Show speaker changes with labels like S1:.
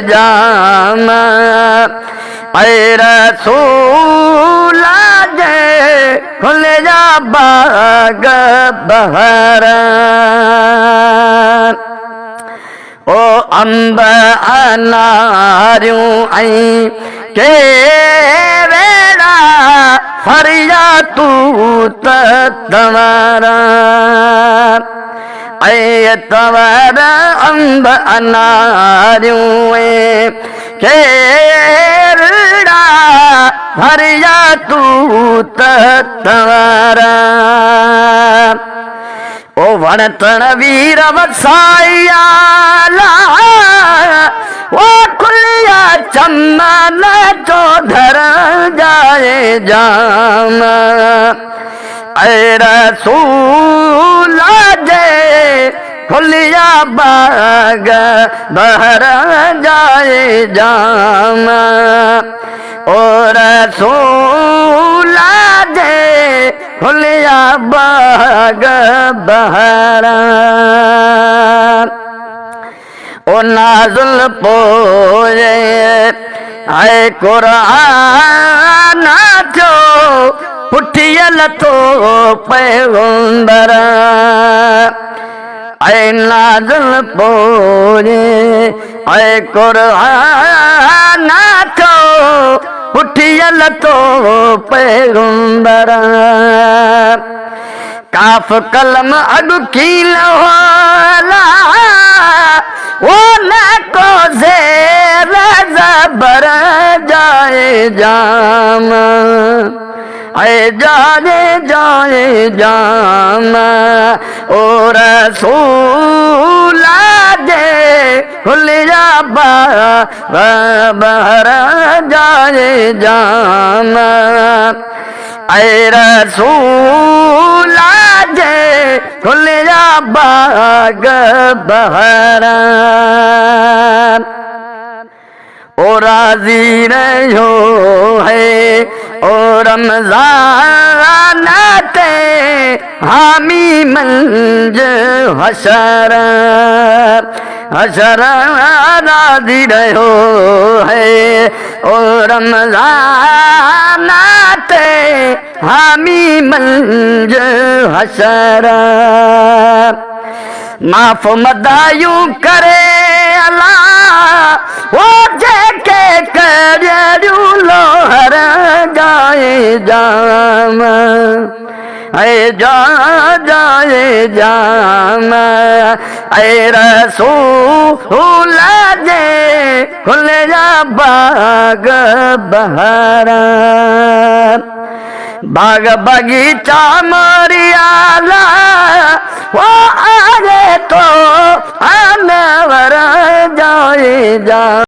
S1: जामा ऐ रसूल जे खुल जा बाग बहारा ओ अंब अनारियूं ऐं केवेड़ा फरिया तू तवारा ऐं तवारा अंब अनारियूं केवेड़ा फरिया तू तवारा ओ वणतण वीर वसाया ओ खुलिया चमन चौधर जाए जाम ऐ रसूल जे खुलिया बाग बहर जाए जाम ओ रसूल जे खुलिया बाग बहरा ओ नाज़ुल पोए ऐं क़ुरान जो पुठियल तो पैगंबर ऐं नाज़ुल पोए ऐं क़ुरान जो पुठियल तो पैगंबर काफ कलम अगु कील होला ओ न को ज़ेर ज़बर जाए जाम ऐ जाए जाए जाम ओ रसूल जे खुलिया बहर जाए जाम ऐ रसूल जे खुलिया बाग बहरा ओ राज़ी रहो है ओ रमज़ान ते हामी मंज हशर हशर राज़ी रहो है ओ रमज़ान ते हामी मंज हशर माफ़ मदायूं करे अल्लाह ओ जेके करियूं लोहर जाए जाम ऐ जाए जाम ऐ रसूल जे खुलिया बाग बहरा बाग बगीचा मोरियाला वो आगे तो अनवर जाए जा।